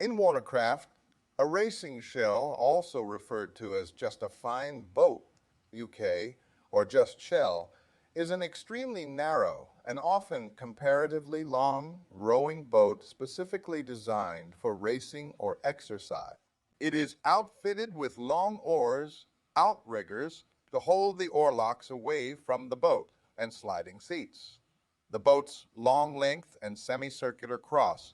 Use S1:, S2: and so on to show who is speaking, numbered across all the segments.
S1: In watercraft, a racing shell, also referred to as just a fine boat, UK, or just shell, is an extremely narrow and often comparatively long rowing boat specifically designed for racing or exercise. It is outfitted with long oars, outriggers to hold the oarlocks away from the boat, and sliding seats. The boat's long length and semicircular cross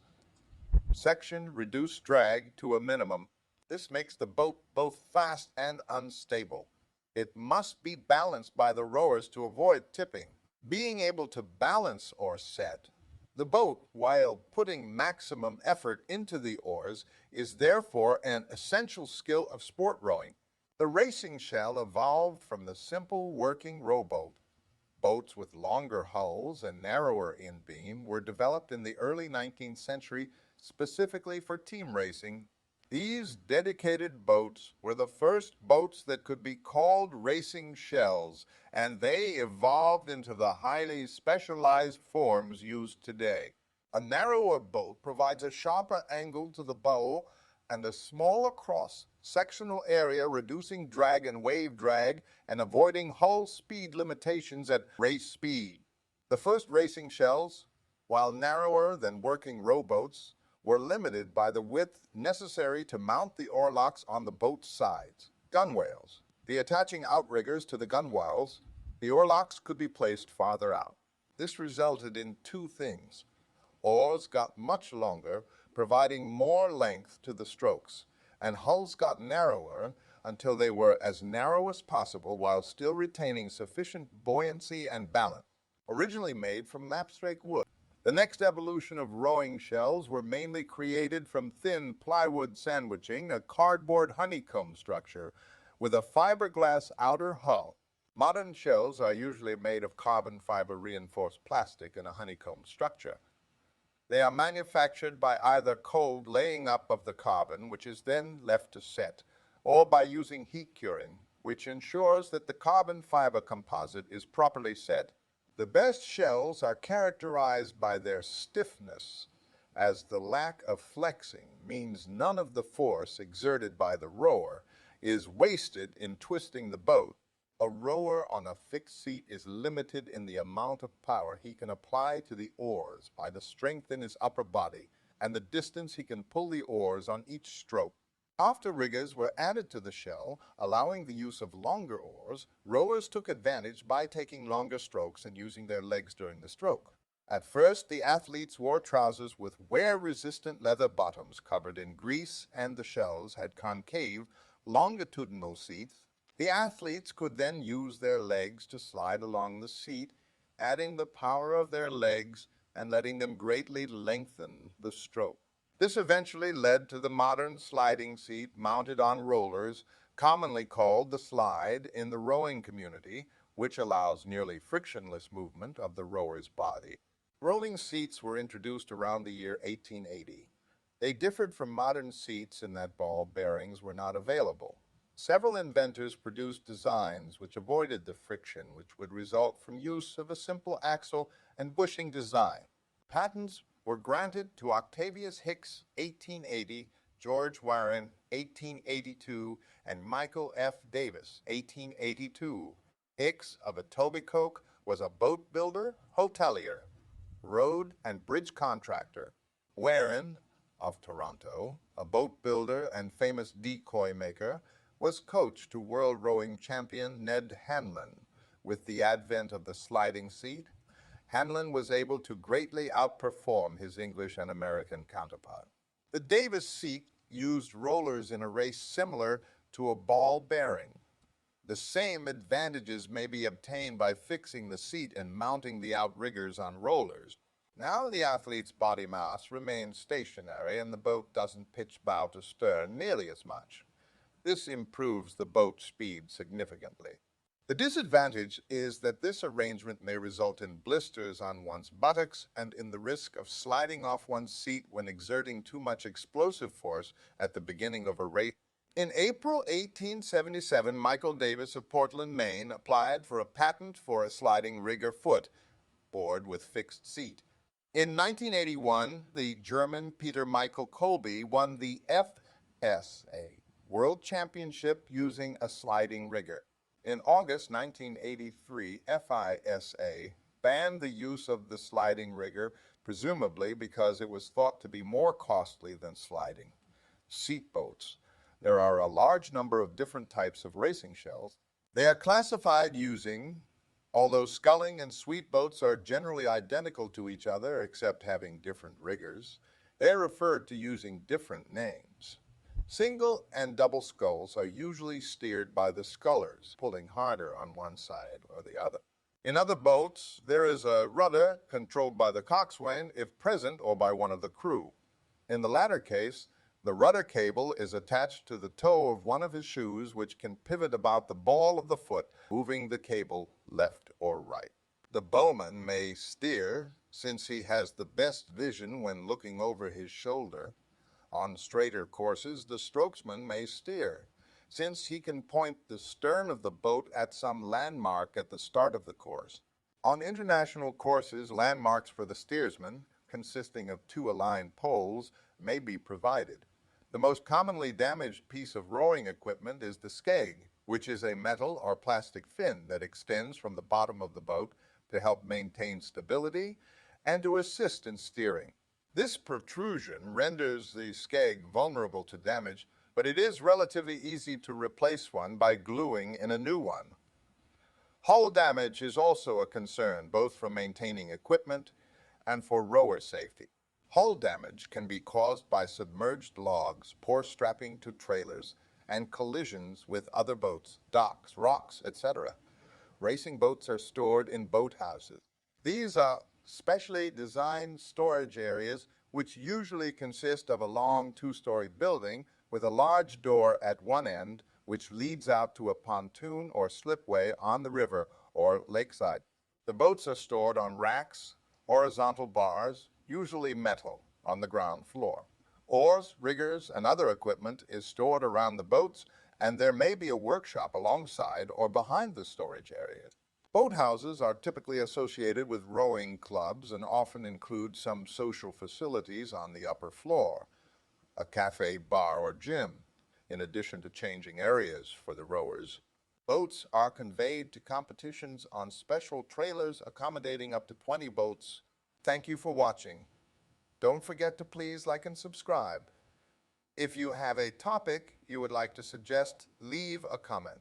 S1: section reduce drag to a minimum. This makes the boat both fast and unstable. It must be balanced by the rowers to avoid tipping. Being able to balance or set the boat while putting maximum effort into the oars is therefore an essential skill of sport rowing. The racing shell evolved from the simple working rowboat. Boats with longer hulls and narrower in-beam were developed in the early 19th century specifically for team racing. These dedicated boats were the first boats that could be called racing shells, and they evolved into the highly specialized forms used today. A narrower boat provides a sharper angle to the bow and a smaller cross-sectional area, reducing drag and wave drag and avoiding hull speed limitations at race speed. The first racing shells, while narrower than working rowboats, were limited by the width necessary to mount the oarlocks on the boat's sides. Gunwales. The attaching outriggers to the gunwales, the oarlocks could be placed farther out. This resulted in two things. Oars got much longer, providing more length to the strokes, and hulls got narrower until they were as narrow as possible while still retaining sufficient buoyancy and balance. Originally made from lapstrake wood. The next evolution of rowing shells were mainly created from thin plywood sandwiching a cardboard honeycomb structure with a fiberglass outer hull. Modern shells are usually made of carbon fiber reinforced plastic in a honeycomb structure. They are manufactured by either cold laying up of the carbon, which is then left to set, or by using heat curing, which ensures that the carbon fiber composite is properly set. The best shells are characterized by their stiffness, as the lack of flexing means none of the force exerted by the rower is wasted in twisting the boat. A rower on a fixed seat is limited in the amount of power he can apply to the oars by the strength in his upper body and the distance he can pull the oars on each stroke. After riggers were added to the shell, allowing the use of longer oars, rowers took advantage by taking longer strokes and using their legs during the stroke. At first, the athletes wore trousers with wear-resistant leather bottoms covered in grease, and the shells had concave, longitudinal seats. The athletes could then use their legs to slide along the seat, adding the power of their legs and letting them greatly lengthen the stroke. This eventually led to the modern sliding seat mounted on rollers, commonly called the slide in the rowing community, which allows nearly frictionless movement of the rower's body. Rolling seats were introduced around the year 1880. They differed from modern seats in that ball bearings were not available. Several inventors produced designs which avoided the friction which would result from use of a simple axle and bushing design. Patents were granted to Octavius Hicks, 1880, George Warren, 1882, and Michael F. Davis, 1882. Hicks of Etobicoke was a boat builder, hotelier, road and bridge contractor. Warren of Toronto, a boat builder and famous decoy maker, was coach to world rowing champion Ned Hanlon. With the advent of the sliding seat, Hanlon was able to greatly outperform his English and American counterpart. The Davis seat used rollers in a race similar to a ball bearing. The same advantages may be obtained by fixing the seat and mounting the outriggers on rollers. Now the athlete's body mass remains stationary and the boat doesn't pitch bow to stern nearly as much. This improves the boat speed significantly. The disadvantage is that this arrangement may result in blisters on one's buttocks and in the risk of sliding off one's seat when exerting too much explosive force at the beginning of a race. In April 1877, Michael Davis of Portland, Maine, applied for a patent for a sliding rigger foot board with fixed seat. In 1981, the German Peter Michael Kolbe won the FSA World Championship using a sliding rigger. In August 1983, FISA banned the use of the sliding rigger, presumably because it was thought to be more costly than sliding. Seat boats. There are a large number of different types of racing shells. They are classified using, although sculling and sweep boats are generally identical to each other except having different riggers, they are referred to using different names. Single and double sculls are usually steered by the scullers, pulling harder on one side or the other. In other boats, there is a rudder controlled by the coxswain if present or by one of the crew. In the latter case, the rudder cable is attached to the toe of one of his shoes, which can pivot about the ball of the foot, moving the cable left or right. The bowman may steer, since he has the best vision when looking over his shoulder. On straighter courses, the strokesman may steer, since he can point the stern of the boat at some landmark at the start of the course. On international courses, landmarks for the steersman, consisting of two aligned poles, may be provided. The most commonly damaged piece of rowing equipment is the skeg, which is a metal or plastic fin that extends from the bottom of the boat to help maintain stability and to assist in steering. This protrusion renders the skeg vulnerable to damage, but it is relatively easy to replace one by gluing in a new one. Hull damage is also a concern, both for maintaining equipment and for rower safety. Hull damage can be caused by submerged logs, poor strapping to trailers, and collisions with other boats, docks, rocks, etc. Racing boats are stored in boathouses. These are specially designed storage areas which usually consist of a long two-story building with a large door at one end which leads out to a pontoon or slipway on the river or lakeside. The boats are stored on racks, horizontal bars, usually metal, on the ground floor. Oars, riggers, and other equipment is stored around the boats, and there may be a workshop alongside or behind the storage areas. Boathouses are typically associated with rowing clubs and often include some social facilities on the upper floor, a cafe, bar, or gym, in addition to changing areas for the rowers. Boats are conveyed to competitions on special trailers accommodating up to 20 boats. Thank you for watching. Don't forget to please like and subscribe. If you have a topic you would like to suggest, leave a comment.